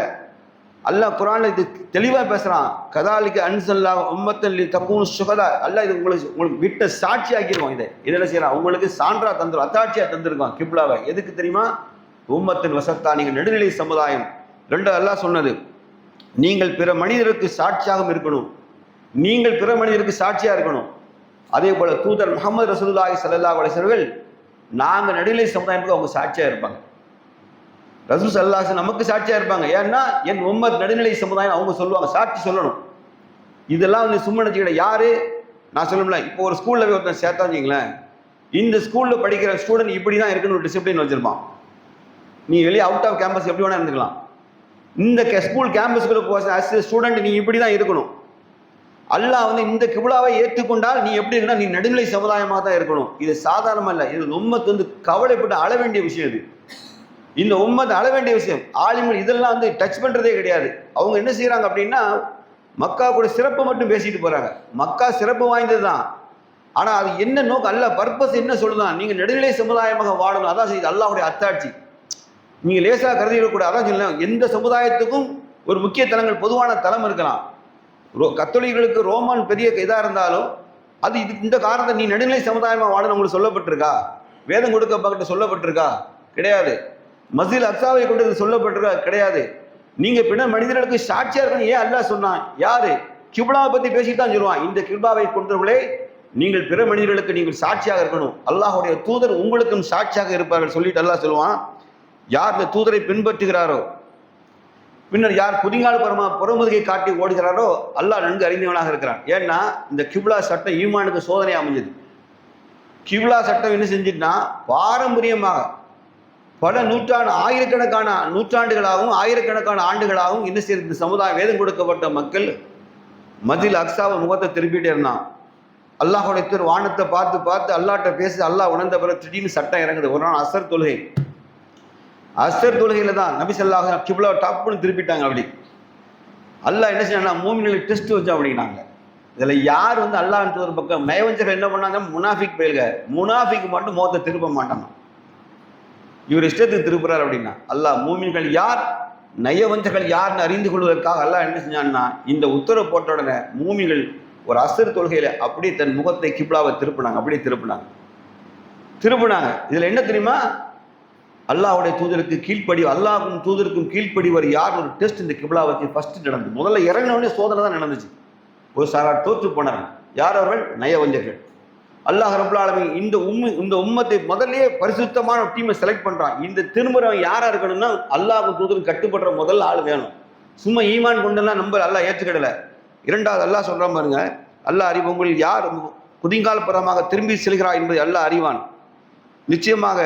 அல்லாஹ் குர்ஆன்ல இது தெளிவாக பேசுறான். கதாலிக்க அன்சல்லா உம்மத்தன் லிதகூனு ஷுஹதா. அல்லாஹ் இது உங்களுக்கு விட்ட சாட்சி ஆக்கிடுவோம். இதெல்லாம் செய்யறான், உங்களுக்கு சான்றா தந்துடும், அத்தாட்சியா தந்திருக்கான் கிப்லாவை. எதுக்கு தெரியுமா? உம்மத்தின் வசத்தா, நீங்கள் நடுநிலை சமுதாயம். ரெண்டு அல்லாஹ் சொன்னது, நீங்கள் பிற மனிதருக்கு சாட்சியாகவும் இருக்கணும், நீங்கள் பிற மனிதருக்கு சாட்சியா இருக்கணும். அதே போல தூதர் முஹம்மது ரசூலுல்லாஹி ஸல்லல்லாஹு அலைஹி வஸல்லம் நாங்கள் நடுநிலை சமுதாயத்துக்கு அவங்க சாட்சியா இருப்பாங்க. ரசூல் ஸல்லல்லாஹு அலைஹி வஸல்லம் நமக்கு சாட்சியா இருப்பாங்க. ஏன்னா என் உம்மத் நடுநிலை சமுதாயம், அவங்க சொல்லுவாங்க, சாட்சி சொல்லணும். இதெல்லாம் வந்து சும்மா நினைச்சுக்கிட்ட யாரு நான் சொல்லணும்ல. இப்போ ஒரு ஸ்கூல்ல போய் ஒருத்தன் சேர்த்தா வச்சுங்களேன், இந்த ஸ்கூல்ல படிக்கிற ஸ்டூடெண்ட் இப்படி தான் இருக்குன்னு ஒரு டிசிப்ளின் வச்சிருப்பான். நீ வெளியே அவுட் ஆஃப் கேம்பஸ் எப்படி வேணா இருந்துக்கலாம். இந்த ஸ்கூல் கேம்பஸ்குள்ள போக ஸ்டூடெண்ட் நீ இப்படி தான் இருக்கணும். அல்லாஹ் வந்து இந்த கிப்லாவை ஏற்றுக்கொண்டால் நீ எப்படி இருக்கணும்? நீ நடுநிலை சமுதாயமாக தான் இருக்கணும். இது சாதாரணமா இல்லை, இது உம்மத்து வந்து கவலைப்பட்டு அழ வேண்டிய விஷயம். இது இந்த உம்மத்து அழ வேண்டிய விஷயம். ஆலிம்கள் இதெல்லாம் வந்து டச் பண்றதே கிடையாது. அவங்க என்ன செய்யறாங்க அப்படின்னா, மக்கா கூட சிறப்பு மட்டும் பேசிட்டு போறாங்க. மக்கா சிறப்பு வாய்ந்தது தான், ஆனா அது என்ன நோக்கம், அல்லாஹ் பர்பஸ் என்ன சொல்லுதான்? நீங்க நடுநிலை சமுதாயமாக வாழணும். அதான் செய்யுது அல்லாஹ்வுடைய அத்தாட்சி. நீங்க லேசா கருதிடக்கூடாது. அதான் சொல்லலாம், எந்த சமுதாயத்துக்கும் ஒரு முக்கிய தலங்கள் பொதுவான தலம் இருக்கலாம். கத்தோலிகளுக்கு ரோமான் பெரிய இதா இருந்தாலும் அது இந்த காரணத்தை நீ நடுநிலை சமுதாயமா வாழணும் உங்களுக்கு சொல்லப்பட்டிருக்கா? வேதம் கொடுக்கப்பட்ட சொல்லப்பட்டிருக்கா? கிடையாது. மஸ்ஜித் அக்ஸாவை கொண்டு சொல்லப்பட்டிருக்கா? கிடையாது. நீங்க பின்ன மனிதர்களுக்கு சாட்சியா இருக்கணும். ஏன் அல்லாஹ் சொன்னான்? யாரு? கிப்லாவை பத்தி பேசிட்டு தான் சொல்லுவான். இந்த கிப்லாவை கொண்டவர்களே, நீங்கள் பிற மனிதர்களுக்கு நீங்கள் சாட்சியாக இருக்கணும். அல்லாஹ்வுடைய தூதர் உங்களுக்கும் சாட்சியாக இருப்பார்கள் சொல்லிட்டு அல்லாஹ் சொல்லுவான். யார் இந்த தூதரை பின்பற்றுகிறாரோ, பின்னர் யார் குதிங்கால் புறமுதுகை காட்டி ஓடுகிறாரோ அல்லாஹ் நன்கு அறிந்தவனாக இருக்கிறான். ஏன்னா இந்த கிப்லா சட்டம் ஈமானுக்கு சோதனை அமைஞ்சது. கிப்லா சட்டம் என்ன செஞ்சுட்டுனா, பாரம்பரியமாக பல ஆயிரக்கணக்கான நூற்றாண்டுகளாகவும் ஆயிரக்கணக்கான ஆண்டுகளாகவும் என்ன செய்ய இந்த சமுதாயம் வேதம் கொடுக்கப்பட்ட மக்கள் மஸ்ஜித் அக்ஸாவை முகத்தை திருப்பிட்டே இருந்தான். அல்லாஹ்வுடைய தூதர் வானத்தை பார்த்து பார்த்து அல்லாஹ்ட்ட பேசி அல்லாஹ் உணர்ந்த பிறகு திடீர்னு சட்டம் இறங்குது. ஒரு நாள் அசர் தொழுகையில தான் நபி ஸல்லல்லாஹு அலைஹி வஸல்லம் கிப்லா டாப்னு திருப்பிட்டாங்க. அப்படி அல்லாஹ் என்ன செய்யறாங்க, மூமின்களுக்கு டெஸ்ட் வச்சா அப்படின்னாங்க. இதுல யார் வந்து அல்லாஹ்வின் தூதர் பக்கம் நயவஞ்சகர் என்ன பண்ணாங்க? முனாஃபிக் பயல்க. முனாஃபிக் மட்டும் முகத்தை திருப்ப மாட்டாங்க. இவர் இஷ்டத்துக்கு திருப்புறார் அப்படின்னா அல்லாஹ் மூமின்கள் யார், நயவஞ்சகர்கள் யார்னு அறிந்து கொள்வதற்காக அல்லாஹ் என்ன செஞ்சான்னா, இந்த உத்தரவு போட்ட உடனே மூமின்கள் ஒரு அசர் தொழுகையில அப்படியே தன் முகத்தை கிப்லாவை திருப்பினாங்க. அப்படியே திருப்பினாங்க. இதுல என்ன தெரியுமா? அல்லாஹ்வுடைய தூதருக்கு கீழ்ப்படி, அல்லாஹ்வும் தூதருக்கும் கீழ்ப்படிவர் யார் ஒரு டெஸ்ட் இந்த கிப்லா வச்சு ஃபர்ஸ்ட் நடந்தது. முதல்ல இறங்கினோடனே சோதனை தான் நடந்துச்சு. ஒரு சாரார் தோற்று போனார்கள். யார் அவர்கள்? நயவஞ்சகர்கள். அல்லாஹ் ரப்பல் ஆலமீன் இந்த உம்மத்தை முதல்லயே பரிசுத்தமான டீமை செலக்ட் பண்றான். இந்த திரும்புறவன் யாரா இருக்கணும்னா அல்லாஹ் தூதருக்கு கட்டுப்படுற முதல் ஆள் வேணும். சும்மா ஈமான் கொண்டெல்லாம் நம்ம அல்லாஹ் ஏற்றுக்கிடல. இரண்டாவது அல்லாஹ் சொல்றான் பாருங்க, அல்லாஹ் அறிவு உங்களில் யார் குதிங்கால் புறமாக திரும்பி செல்கிறார் என்பதை அல்லாஹ் அறிவான். நிச்சயமாக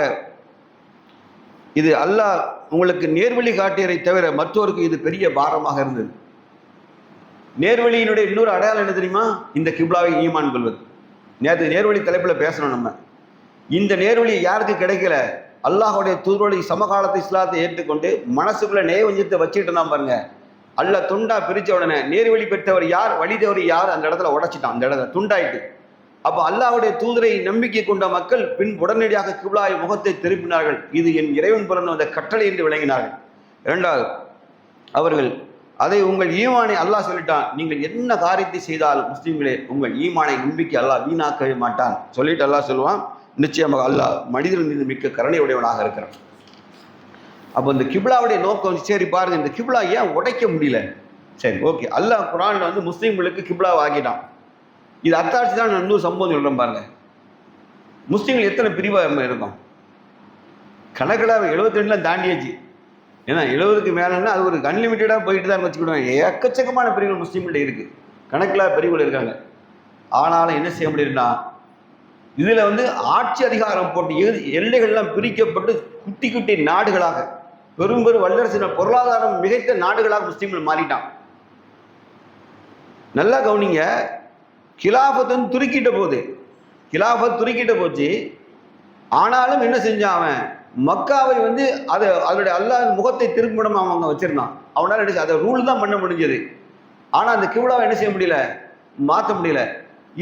இது அல்லாஹ் உங்களுக்கு நேர்வழி காட்டியதை தவிர மற்றோருக்கு இது பெரிய பாரமாக இருந்தது. நேர்வழியினுடைய இன்னொரு அடையாளம் என்ன தெரியுமா? இந்த கிப்லாவை ஈமான் கொள்வது. நேற்று நேர்வழி தலைப்பில் பேசணும் நம்ம. இந்த நேர்வழி யாருக்கு கிடைக்கல? அல்லாஹுடைய தூதருடைய சமகாலத்தை இஸ்லாத்தை ஏற்றுக்கொண்டு மனசுக்குள்ள நேவஞ்சத்தை வச்சுட்டு தான் பாருங்க, அல்லாஹ் துண்டா பிரிச்ச உடனே நேர்வழி பெற்றவர் யார், வழி தவறி யார், அந்த இடத்துல உடைச்சிட்டான். அந்த இடத்துல துண்டாயிட்டு. அப்போ அல்லாஹுடைய தூதரை நம்பிக்கை கொண்ட மக்கள் பின் உடனடியாக கிப்லாய் முகத்தை திருப்பினார்கள். இது என் இறைவன் பிறந்த அந்த கட்டளை என்று விளங்கினார்கள். இரண்டாவது, அவர்கள் அதை உங்கள் ஈமானை அல்லாஹ் சொல்லிட்டான், நீங்கள் என்ன காரியத்தை செய்தாலும் முஸ்லீம்களே உங்கள் ஈமானை நம்பிக்கை அல்லாஹ் வீணாக்கவே மாட்டான் சொல்லிட்டு அல்லாஹ் சொல்லுவான், நிச்சயமாக அல்லாஹ் மனிதன் மீது மிக்க கருணை உடையவனாக இருக்கிறான். அப்போ இந்த கிப்லாவுடைய நோக்கம், சரி பாருங்க, இந்த கிப்லா ஏன் உடைக்க முடியல? சரி, ஓகே, அல்லாஹ் குர்ஆன்ல வந்து முஸ்லீம்களுக்கு கிப்லாவை ஆக்கிட்டான். இது அத்தாட்சி தான். இன்னொரு சம்பவம் சொல்கிறேன் பாருங்க. முஸ்லீம்கள் எத்தனை பிரிவாக இருக்கும்? கணக்கில் 72 தாண்டியாச்சு. ஏன்னா 70க்கு மேலேன்னா அது ஒரு அன்லிமிட்டடாக போயிட்டு தான் வச்சுக்கிடுவாங்க. எக்கச்சக்கமான பிரிவுகள் முஸ்லீம்கிட்ட இருக்குது, கணக்கில் பிரிவுகள் இருக்காங்க. ஆனாலும் என்ன செய்ய முடியும்னா, இதில் வந்து ஆட்சி அதிகாரம் போட்டு எல்லைகள்லாம் பிரிக்கப்பட்டு குட்டி குட்டி நாடுகளாக பெரும் வல்லரசு பொருளாதாரம் மிகைத்த நாடுகளாக முஸ்லீம்கள் மாறிட்டான். நல்லா கவனிங்க, கிலாஃபத்து துருக்கிட்ட போகுது, கிலாஃபத் துருக்கிட்ட போச்சு. ஆனாலும் என்ன செஞ்சான் அவன்? மக்காவை வந்து அதோடைய அல்லாஹ் முகத்தை திரும்பிடம் அவங்க வச்சிருந்தான். அவனால் என்ன அதை ரூல் தான் பண்ண முடிஞ்சது. ஆனால் அந்த கிப்லாவை என்ன செய்ய முடியல, மாற்ற முடியல.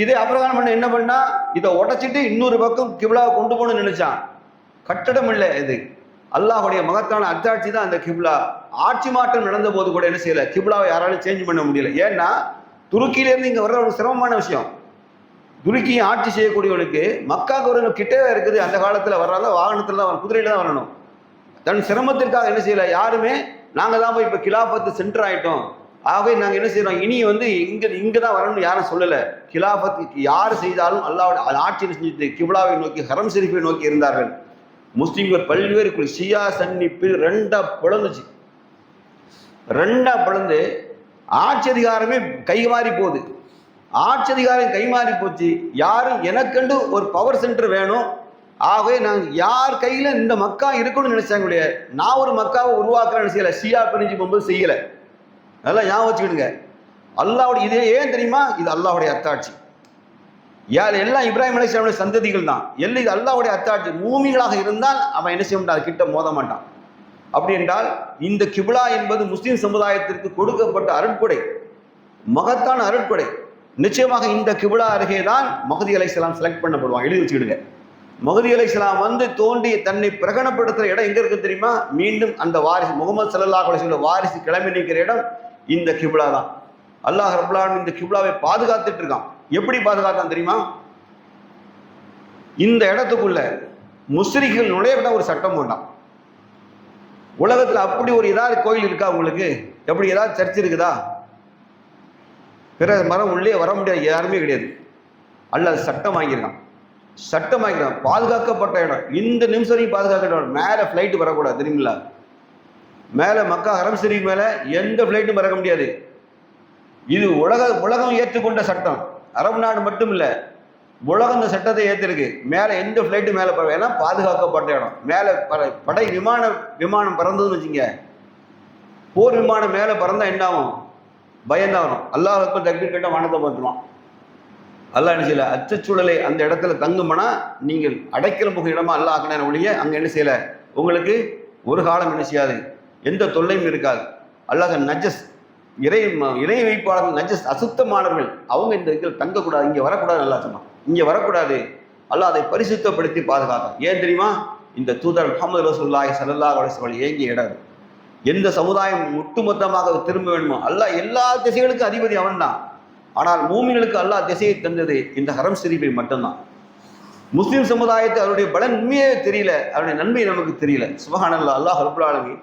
இதே அப்ரஹாம் பண்ண என்ன பண்ணா, இதை உடைச்சிட்டு இன்னொரு பக்கம் கிப்லாவை கொண்டு போகணும்னு நினைச்சான். கட்டடம் இல்லை, இது அல்லாஹுடைய மகத்தான அத்தாட்சி தான் அந்த கிப்லா. ஆட்சி மாற்றம் நடந்த போது கூட என்ன செய்யல, கிப்லாவை யாராலும் சேஞ்ச் பண்ண முடியல. ஏன்னா துருக்கியிலேருந்து இங்கே வர்ற ஒரு சிரமமான விஷயம். துருக்கியை ஆட்சி செய்யக்கூடியவனுக்கு மக்காவுக்கு ஒரு கிட்டவே இருக்குது. அந்த காலத்தில் வர்றாங்க, வாகனத்தில் தான் குதிரையில் தான் வரணும். தன் சிரமத்திற்காக என்ன செய்யல யாருமே, நாங்கள் தான் போய் இப்போ கிலாஃபத்து சென்டர் ஆகிட்டோம், ஆகவே நாங்கள் என்ன செய்கிறோம், இனி வந்து இங்கே தான் வரணும்னு யாரும் சொல்லலை. கிலாஃபத்துக்கு யார் செய்தாலும் அல்லாஹ்வுடைய ஆட்சியை செஞ்சுட்டு கிப்லாவை நோக்கி, ஹரம் ஷெரீஃபை நோக்கி இருந்தார்கள். முஸ்லீம்கள் பல்வேறு ஷியா சன்னி ரெண்டாக பிளந்துச்சு. ரெண்டாக பிளந்து ஆட்சி அதிகாரமே கைமாறி போகுது. ஆட்சி அதிகாரம் கைமாறி போச்சு. யாரும் எனக்கண்டு ஒரு பவர் சென்டர் வேணும், ஆகவே நாங்கள் யார் கையில் இந்த மக்கா இருக்கணும்னு நினைச்சாங்க. நான் ஒரு மக்காவை உருவாக்குறேன்னு செய்யலை, ஷியா பிரிஞ்சு போகும்போது செய்யலை. அதெல்லாம் ஞாபகம் வச்சுக்கிடுங்க. அல்லாஹ்வுடைய இதே ஏன் தெரியுமா? இது அல்லாஹ்வுடைய அத்தாட்சி. யார் எல்லாம் இப்ராஹிம் அலைஹிஸ்ஸலாமுடைய சந்ததிகள் தான். எல்லாம் இது அல்லாஹ்வுடைய அத்தாட்சி. மூமிகளாக இருந்தால் அவன் என்ன செய்ய மாட்டான், கிட்ட மோத மாட்டான். அப்படி என்றால் இந்த கிப்லா என்பது முஸ்லீம் சமுதாயத்திற்கு கொடுக்கப்பட்ட அருட்கொடை, மகத்தான அருட்கொடை. நிச்சயமாக இந்த கிப்லா அருகே தான் மஹ்தி அலைஹிஸ்ஸலாம் செலக்ட் பண்ணப்படுவாங்க. எழுதி வச்சுக்கிடுங்க. மஹ்தி அலைஹிஸ்ஸலாம் வந்து தோண்டி தன்னை பிரகடனப்படுத்துகிற இடம் எங்க இருக்கு தெரியுமா? மீண்டும் அந்த வாரிசு முகமது ஸல்லல்லாஹு அலைஹி வஸல்லம் வாரிசு கிளம்பி நிற்கிற இடம் இந்த கிப்லா தான். அல்லாஹ் ரப்பல் ஆலமீன் இந்த கிப்லாவை பாதுகாத்துட்டு இருக்கான். எப்படி பாதுகாத்தான் தெரியுமா? இந்த இடத்துக்குள்ள முஸ்ரிக்குகள் நுழையப்பட்ட ஒரு சட்டம் போட்டான். உலகத்தில் அப்படி ஒரு ஏதாவது கோயில் இருக்கா உங்களுக்கு? எப்படி ஏதாவது சர்ச் இருக்குதா? பிற மரம் உள்ளே வர முடியாது, யாருமே கிடையாது. அல்லாஹ் சட்டம் வாங்கியிருக்கான். சட்டம் வாங்கிக்கிறான். பாதுகாக்கப்பட்ட இடம். இந்த நிமிஷம் பாதுகாக்கப்பட்ட இடம். மேலே ஃப்ளைட்டு வரக்கூடாது, தெரியுங்களா? மேலே மக்கா ஹரம் ஷெரீஃப் மேலே எந்த ஃப்ளைட்டும் பறக்க முடியாது. இது உலகம் ஏற்றுக்கொண்ட சட்டம். அரபு நாடு மட்டும் இல்லை, உலகம் இந்த சட்டத்தை ஏற்றிருக்கு. மேலே எந்த ஃப்ளைட்டு மேலே பறவை, ஏன்னா பாதுகாக்கப்பட்ட இடம். மேலே படை விமானம் பறந்ததுன்னு வச்சுங்க, போர் விமானம் மேலே பறந்தால் என்ன ஆகும்? பயந்தான் வரும். அல்லாஹ் அக்பர் தக்பீர் கேட்டால் வானத்தை பார்த்துருவான். அல்லாஹ் என்ன செய்யலை, அச்சச்சூழலை அந்த இடத்துல தங்குமனா நீங்கள் அடைக்கலம் புக இடமா அல்லாஹ் ஆக்கின ஒழிய அங்கே என்ன செய்யலை, உங்களுக்கு ஒரு காலம் என்ன செய்யாது, எந்த தொல்லையும் இருக்காது. அல்லாஹ் நஜஸ் இறை வைப்பாளர்கள், நஜஸ் அசுத்தமானவர்கள், அவங்க இந்த இதில் தங்கக்கூடாது, இங்கே வரக்கூடாது. நல்லா சொன்னான், இங்கே வரக்கூடாது. அல்லாஹ் அதை பரிசுத்தப்படுத்தி பாதுகாத்தான். ஏன் தெரியுமா? இந்த தூதர் முஹம்மது ரசூலுல்லாஹி ஸல்லல்லாஹு அலைஹி வஸல்லம் ஏங்கிய இடம். எந்த சமுதாயம் ஒட்டுமொத்தமாக திரும்ப வேணுமோ, அல்லாஹ் எல்லா திசைகளுக்கும் அதிபதி அவன் தான். ஆனால் மூமின்களுக்கு அல்லாஹ் திசையை தந்தது இந்த ஹரம் ஷெரீஃபை மட்டும்தான். முஸ்லீம் சமுதாயத்தை அவருடைய பலன் உண்மையே தெரியல, அவருடைய நன்மை நமக்கு தெரியல. சுப்ஹானல்லாஹ். அல்லாஹ் ரப்பல் ஆலமீன்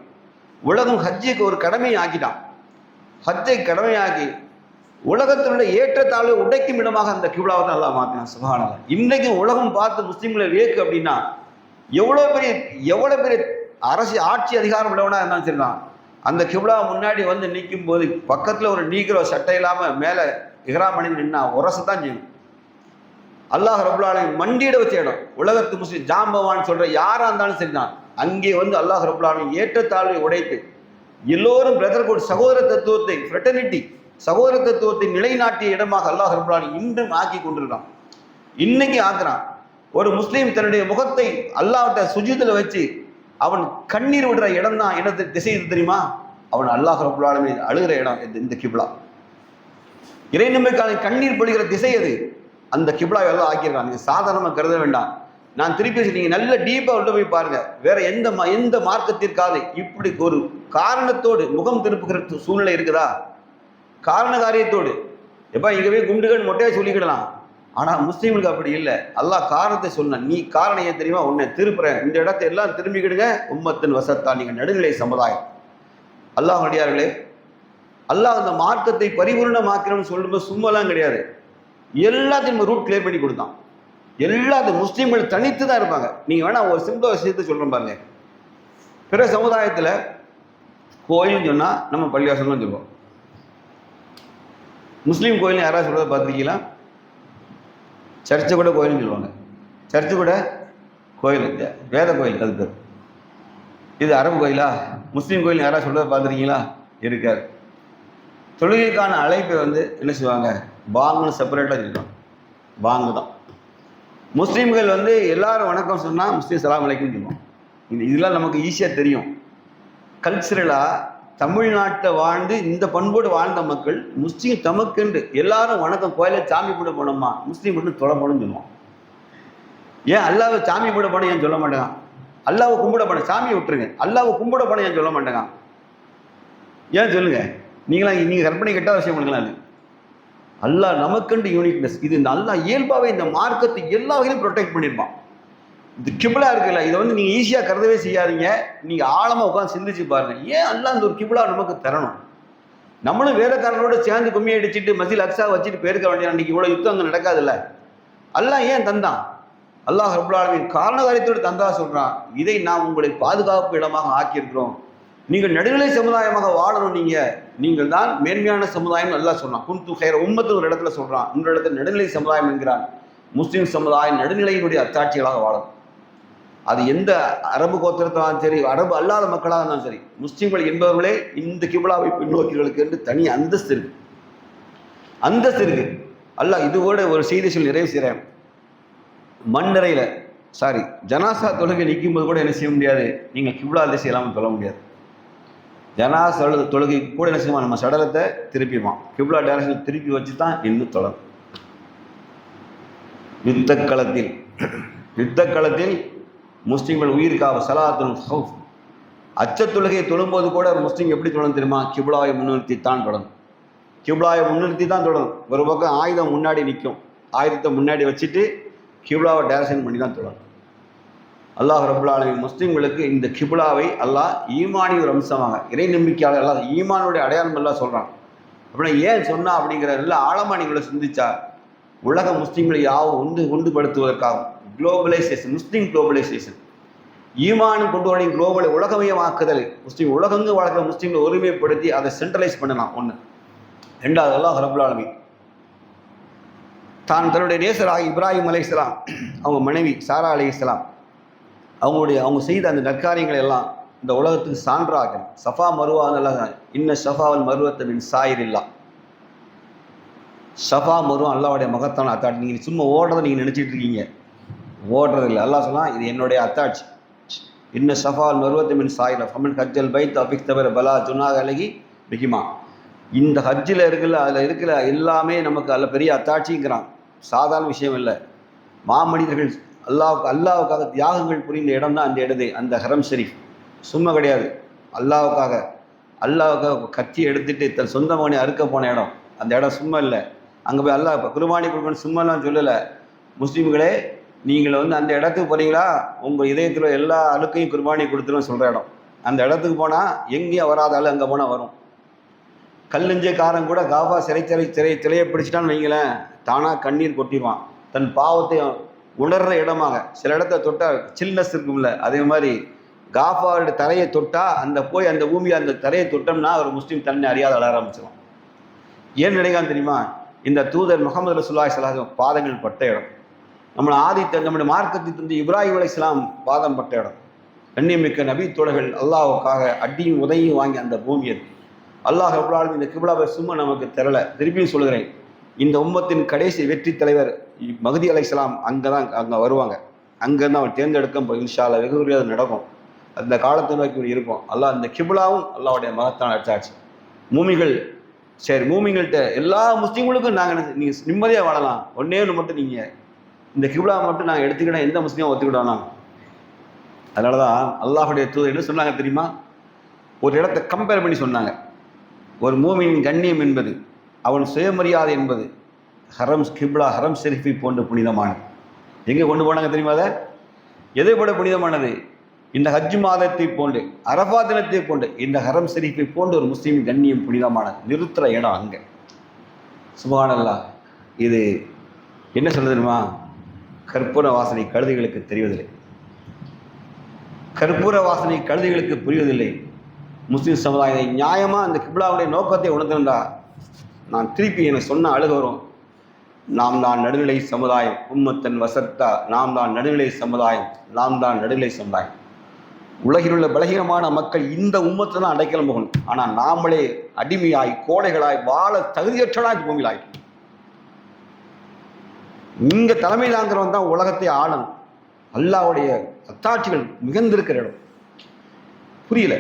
உலகம் ஹஜ்ஜுக்கு ஒரு கடமையை ஆக்கிட்டான். ஹஜ்ஜை கடமையாக்கி உலகத்தினுடைய ஏற்றத்தாழ்வை உடைக்கும் இடமாக அந்த கிப்லாவை தான் அல்லாஹ் மாற்றினான். சுப்ஹானல்லாஹ். இன்னைக்கு உலகம் பார்த்து முஸ்லீம்களை வியக்கு அப்படின்னா எவ்வளவு பெரிய அரசு ஆட்சி அதிகாரம் உள்ளவனா இருந்தாலும் சரிதான், அந்த கிப்லா முன்னாடி வந்து நிற்கும் போது பக்கத்தில் ஒரு நீக்கிற சட்டை இல்லாமல் மேலே இஹ்ராம் அணிந்து நின்னா உரசத்தான் செய்யணும். அல்லாஹ் ரப்புல் ஆலமீன் மண்டியிட வச்ச இடம். உலகத்து முஸ்லீம் ஜாம்பவான் சொல்ற யாரா இருந்தாலும் சரிதான், அங்கே வந்து அல்லாஹ் ரப்புல் ஆலமீன் ஏற்றத்தாழ்வை உடைத்து எல்லோரும் பிரதர்ஹுட் சகோதர தத்துவத்தை ஃப்ரெட்டர்னிட்டி சகோதர தத்துவத்தை நிலைநாட்டிய இடமாக அல்லாஹ் ரப்புல் ஆலமீன் இன்றும் ஆக்கி கொண்டிருக்கான். இன்னைக்கு ஆக்குறான். ஒரு முஸ்லீம் தன்னுடைய முகத்தை அல்லாஹ்ட்ட சுஜூதுல வச்சு அவன் கண்ணீர் விடுற இடம் தான் இடத்து திசை தெரியுமா? அவன் அல்லாஹ் ரப்புல் ஆலமீன் அழுகிற இடம் இந்த கிப்லா. இறை நம்பிக்கையாள கண்ணீர் பொழிகிற திசை அது. அந்த கிப்லா எல்லாம் ஆக்கியிருக்கான். நீங்க சாதாரணமாக கருத வேண்டாம். நான் திருப்பி நீங்க நல்ல டீப்பா உள்ள போய் பாருங்க. வேற எந்த மார்க்கத்திற்காக இப்படி ஒரு காரணத்தோடு முகம் திருப்புகிற சூழ்நிலை இருக்குதா? காரண காரியத்தோடு எப்ப இங்க போய் குண்டுகள் மொட்டையா சொல்லிக்கிடலாம். ஆனா முஸ்லீம்களுக்கு அப்படி இல்லை. அல்லாஹ் காரணத்தை சொன்ன, நீ காரணம் ஏன் தெரியுமா? உன்னை திருப்புறேன், இந்த இடத்தை எல்லாம் திரும்பிக்கிடுங்க. உம்மத்தின் வசத்தா, நீங்க நடுநிலை சமுதாயம். அல்லாஹ் அடியார்களே, அல்லாஹ் அந்த மார்க்கத்தை பரிபூர்ணமாக்கணும்னு சொல்லும்போது சும்மாலாம் கிடையாது. எல்லாத்தையும் ரூட் கிளியர் பண்ணி கொடுத்தான். எல்லாத்தையும் முஸ்லீம்கள் தனித்து தான் இருப்பாங்க. நீங்க வேணா ஒரு சிம்பிள் விஷயத்தை சொல்றேன் பாருங்க. பிற சமுதாயத்தில் கோயில்னு சொன்னா நம்ம பள்ளிவாசல்னு சொல்லுவோம். முஸ்லீம் கோயில் யாராவது சொல்றதை பார்த்துருக்கீங்களா? சர்ச்சை கூட கோயில்னு சொல்லுவாங்க. சர்ச்சு கூட கோயில், வேத கோயில் அது பேர். இது அரபு கோயிலா? முஸ்லீம் கோயில் யாராவது சொல்றதை பார்த்துருக்கீங்களா? இருக்காது. தொழுகைக்கான அழைப்பை வந்து என்ன செய்வாங்க? பாங்குன்னு செப்பரேட்டாக இருக்கும். பாங்கு தான். முஸ்லீம்கள் வந்து எல்லாரும் வணக்கம் சொன்னால் முஸ்லீம் சலாம் அலைக்கும் சொல்லுவோம். இதெல்லாம் நமக்கு ஈஸியாக தெரியும். கல்ச்சரலாக தமிழ்நாட்டை வாழ்ந்து இந்த பண்போடு வாழ்ந்த மக்கள் முஸ்லீம் தமக்குண்டு எல்லாரும் வணக்கம், கோயிலை சாமி கூட போனோமா, முஸ்லீம் மட்டும் தொலை போனோம்னு சொல்லுவோம். ஏன் அல்லாவை சாமி கூட போன ஏன் சொல்ல மாட்டேங்க? அல்லாவை கும்பிட போன, சாமியை விட்டுருங்க, அல்லாவை கும்பிட போன ஏன் சொல்ல மாட்டேங்க? ஏன் சொல்லுங்க? நீங்கள் கற்பனை கெட்ட விஷயம் பண்ணுங்களா? அது அல்லாஹ் நமக்குண்டு யூனிக்னஸ். இது இந்த அல்லாஹ் இயல்பாகவே இந்த மார்க்கத்தை எல்லா வகையிலும் ப்ரொடெக்ட் பண்ணியிருப்பான். இது கிபிலா இருக்குல்ல, இதை வந்து நீங்கள் ஈஸியாக கருதவே செய்யாதீங்க. நீங்கள் ஆழமாக உட்காந்து சிந்திச்சு பாருங்க. ஏன் அல்லாஹ் இந்த ஒரு கிபிலா நமக்கு தரணும்? நம்மளும் வேலைக்காரனோட சேர்ந்து கும்மி அடிச்சுட்டு மஸ்ஜித் அக்ஸா வச்சுட்டு போயிருக்க வேண்டிய அன்றைக்கி இவ்வளோ யுத்தம் அங்கே நடக்காதுல்ல. அல்லாஹ் ஏன் தந்தான்? அல்லாஹ் ரப்புல் ஆலமீன் காரண காரியத்தோடு தந்தா சொல்கிறான். இதை நாம் உங்களை பாதுகாப்பு இடமாக ஆக்கியிருக்கிறோம். நீங்கள் நடுநிலை சமுதாயமாக வாழணும். நீங்கள் தான் மேன்மையான சமுதாயம் நல்லா சொன்னான். குந்து ஹைர உம்மத்து ஒரு இடத்துல சொல்றான், இன்னொரு இடத்துல நடுநிலை சமுதாயம் என்கிறான். முஸ்லீம் சமுதாயம் நடுநிலையினுடைய அத்தாட்சிகளாக வாழும். அது எந்த அரபு கோத்திரத்தாலும் சரி, அரபு அல்லாத மக்களாக இருந்தாலும் சரி, முஸ்லீம்கள் என்பவர்களே இந்த கிபிலாவை பின்னோக்கிகளுக்கு என்று தனி அந்தஸ்து இருக்கு. அல்லாஹ் இதுவோட ஒரு செய்தி சொல்லி நிறைவு செய்கிறேன். மண்ணறையில் ஜனாசா தொழுகை நிற்கும் போது கூட என்ன செய்ய முடியாது, நீங்கள் கிபிலா திசை இல்லாமல் சொல்ல முடியாது. ஜனாசா தொழுகைக்கு கூட என்ன செய்வோம், நம்ம சடலத்தை திருப்பிடுவோம், கிப்லா டைரக்ஷன் திருப்பி வச்சு தான் இன்னும் தொடரும். யுத்தக்களத்தில் முஸ்லீம்கள் உயிருக்காக சலாத்துல் ஹவுஃப் அச்சத்தொழுகையை தொழும்போது கூட முஸ்லீம் எப்படி தொடரும் தெரியுமா? கிப்லாவை முன்னிறுத்தி தான் தொடரும். கிப்லாவை முன்னிறுத்தி தான் தொடரும். ஒரு பக்கம் ஆயுதம் முன்னாடி நிற்கும், ஆயுதத்தை முன்னாடி வச்சுட்டு கிப்லாவை டைரக்ஷன் பண்ணி தான் தொடரும். அல்லாஹ் ரப்புல் ஆலமீன் முஸ்லீம்களுக்கு இந்த கிப்லாவை அல்லாஹ் ஈமானிய ஒரு அம்சமாக, இறை நம்பிக்கையாளர் அல்லாஹ் ஈமானுடைய அடையாளம் எல்லாம் சொல்கிறான். அப்படின்னா ஏன் சொன்னா அப்படிங்கிற எல்லாம் ஆழமாக நீங்களை சிந்திச்சா, உலக முஸ்லீம்களை ஒன்றுபடுத்துவதற்காகும் குளோபலைசேஷன், முஸ்லீம் குளோபலைசேஷன், ஈமான் கொண்டு வர குளோபலை உலகமயமாக்குதல், முஸ்லீம் உலகங்கு வாழ்கிற முஸ்லீம்களை ஒருமைப்படுத்தி அதை சென்ட்ரலைஸ் பண்ணலாம். ஒன்று. ரெண்டாவது, அல்லாஹ் ரப்புல் ஆலமீன் தான் தன்னுடைய நேசராக இப்ராஹிம் அலைஹிஸ்ஸலாம், அவங்க மனைவி சாரா அலைஹிஸ்ஸலாம், அவங்க செய்த அந்த நற்காரியங்களை எல்லாம் இந்த உலகத்துக்கு சான்றாக சஃபா மருவா இன்ன ஷஃபாவல் மருவத்தை மின் சாயிரில்லா. ஷஃபா மருவா அல்லாவுடைய மகத்தான அத்தாட்சி. நீங்கள் சும்மா ஓடுறதை நீங்கள் நினச்சிட்டு இருக்கீங்க, ஓடுறதில்லை. அல்லாஹ் சொல்லலாம் இது என்னுடைய அத்தாட்சி. இன்ன ஷஃபாவல் மருவத்தை மின் சாயிரா ஃபமன் ஹஜ்ஜல் பைத் அபிக் தவிர பலா ஜுனாக அழகி மிகிமா. இந்த ஹஜ்ஜில் இருக்குல்ல, அதில் இருக்கிற எல்லாமே நமக்கு அதில் பெரிய அத்தாட்சிங்கிறான். சாதாரண விஷயம் இல்லை. மாமனிதர்கள் அல்லாவுக்காக தியாகங்கள் புரிந்த இடம் தான் அந்த இடது, அந்த ஹரம் ஷெரீஃப். சும்மா கிடையாது. அல்லாவுக்காக கத்தி எடுத்துட்டு தன் சொந்த மகனை அறுக்க போன இடம். அந்த இடம் சும்மா இல்லை. அங்கே போய் அல்லாஹ் குர்பானி கொடுக்கணும் சும்மாலாம் சொல்லலை. முஸ்லீம்களே, நீங்கள் வந்து அந்த இடத்துக்கு போனீங்களா, உங்கள் இதயத்தில் எல்லா அழுக்கையும் குர்பானி கொடுத்துருன்னு சொல்கிற இடம். அந்த இடத்துக்கு போனால் எங்கேயும் வராத ஆள் அங்கே போனால் வரும். கல்லெஞ்ச காரன் கூட காஃபா சிலையை பிடிச்சிட்டான்னு வைங்களேன், தானாக கண்ணீர் கொட்டிடுவான். தன் பாவத்தை உணர்ற இடமாக. சில இடத்த தொட்டால் சில்னஸ் இருக்கும்ல, அதே மாதிரி காஃபாவோட தரையை தொட்டால் அந்த பூமியில் அந்த தரையை தொட்டோம்னா ஒரு முஸ்லீம் தன்னை அறியாத அழ ஆரம்பிச்சிடும். ஏன் நினைக்கான்னு தெரியுமா? இந்த தூதர் முகமது ரசூலுல்லாஹி ஸல்லல்லாஹு அலைஹி வஸல்லம் பாதங்கள் பட்ட இடம். நம்முடைய மார்க்கத்தை தந்து இப்ராஹிம் அலைஹிஸ்ஸலாம் பாதம் பட்ட இடம். கண்ணியமிக்க நபி தோழர்கள் அல்லாஹ்வுக்காக அடியும் உதையும் வாங்கி அந்த பூமி அது. அல்லாஹ் ரப்பல் ஆலமீன் இந்த கிப்லாவை சும்மா நமக்கு தரல. திருப்பியும் சொல்கிறேன், இந்த உம்மத்தின் கடைசி வெற்றி தலைவர் மஹ்தி அலைஹிஸ்ஸலாம் அங்கே வருவாங்க. அங்கேருந்து அவர் தேர்ந்தெடுக்க இன்ஷா அல்லாஹ் வெகு விரைவில் நடக்கும். அந்த காலத்தை நோக்கி இருக்கும். அல்லாஹ் இந்த கிப்லாவும் அல்லாஹ்வுடைய மகத்தான அச்சாட்சி. மூமிங்கள்கிட்ட எல்லா முஸ்லீம்களுக்கும் நீங்கள் நிம்மதியாக வாழலாம். ஒன்னே ஒன்று மட்டும், நீங்கள் இந்த கிப்லாவை மட்டும் நாங்கள் எடுத்துக்கிட்டா எந்த முஸ்லீமும் ஒத்துக்கிட்டோம். அதனால தான் அல்லாஹுடைய தூதர் என்ன சொன்னாங்க தெரியுமா? ஒரு இடத்தை கம்பேர் பண்ணி சொன்னாங்க. ஒரு மூமியின் கண்ணியம் என்பது, அவன் சுயமரியாதை என்பது கிப்லா ஹரம் ஷெரீஃபை போன்ற புனிதமானது. எங்கே கொண்டு போனாங்க தெரியுமா? அதை எதை போல புனிதமானது? இந்த ஹஜ் மாதத்தை போன்று, அரஃபா தினத்தை போன்று, இந்த ஹரம் ஷெரீஃபை போன்ற ஒரு முஸ்லீமின் கண்ணியம் புனிதமானது. நிறுத்துற இடம் அங்கே. சுப்ஹானல்லாஹ். இது என்ன சொல்ல தெரியுமா? கற்பூர வாசனை கழுதைகளுக்கு தெரிவதில்லை. கற்பூர வாசனை கழுதைகளுக்கு புரிவதில்லை. முஸ்லீம் சமுதாயம் நியாயமாக அந்த கிப்லாவுடைய நோக்கத்தை உணர்ந்திருந்தா, நான் திருப்பி எனக்கு சொன்ன அழுக வரும். நாம் தான் நடுநிலை சமுதாயம், உம்மத்தன் வசத்தா, நாம் தான் நடுநிலை சமுதாயம், நாம் தான் நடுநிலை சமுதாயம். உலகில் உள்ள பலகீனமான மக்கள் இந்த உம்மத்தை தான் அடைக்கலம் போகணும். ஆனால் நாமளே அடிமையாய் கோடைகளாய் வாழ தகுதியற்றனாய் பூமியில் ஆயிட்டோம். இங்க தலைமை தாங்கிறவன் தான் உலகத்தை ஆளணும். அல்லாஹ்வுடைய அத்தாட்சிகள் மிகுந்திருக்கிற இடம். புரியல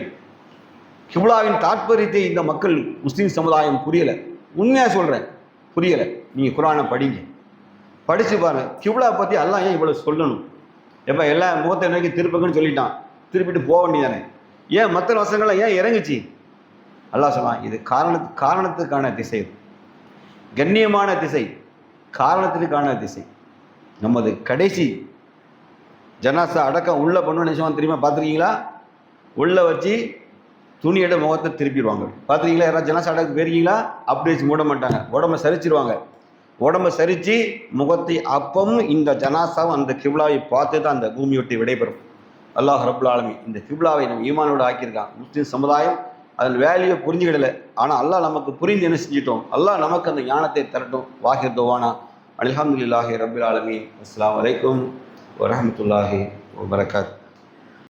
கிப்லாவின் தாற்பயத்தை இந்த மக்கள் முஸ்லீம் சமுதாயம் புரியல. உண்மையா சொல்றேன், புரியல. நீங்க குர்ஆனை படிச்சு பாருங்க. கிப்லா பத்தி அல்லாஹ் ஏன் இவ்வளவு சொல்லணும்? எப்ப எல்லா முகத்தை நோக்கி திருப்புங்கன்னு சொல்லிட்டான், திருப்பிட்டு போக வேண்டியதானே? ஏன் மற்ற வசனங்கள்லாம் ஏன் இறங்குச்சு? அல்லாஹ் சொன்னான், இது காரணத்துக்கான திசை, கண்ணியமான திசை, காரணத்திற்கான திசை. நமது கடைசி ஜனாசா அடக்கம் உள்ள பண்ணணும்னு நினைச்சோம் தெரியுமா? பார்த்துருக்கீங்களா? உள்ள வச்சு துணியோட முகத்தை திருப்பிடுவாங்க. பார்த்துருக்கீங்களா? யாராவது ஜனாசா அடக்கு போயிருக்கீங்களா? அப்படி வச்சு மூட மாட்டாங்க, உடம்பை சரிச்சிருவாங்க. உடம்பை சரித்து முகத்தை அப்பவும் இந்த ஜனாசாவும் அந்த கிப்லாவை பார்த்து தான் அந்த பூமி விட்டு விடைபெறும். அல்லாஹ் ரப்புல் ஆலமீன் இந்த கிப்லாவை நம்ம ஈமானோடு ஆக்கியிருக்கான். முஸ்லீம் சமுதாயம் அதன் வேல்யூவை புரிஞ்சுக்கிடலை. ஆனால் அல்லாஹ் நமக்கு புரிந்து என்ன செஞ்சிட்டோம்? அல்லாஹ் நமக்கு அந்த ஞானத்தை தரட்டும். வாஹிர் தவானா அல்ஹம்துலில்லாஹி ரப்பில் ஆலமீன். அஸ்ஸலாமு அலைக்கும் வரஹ்மத்துல்லாஹி வபரகாத்துஹு.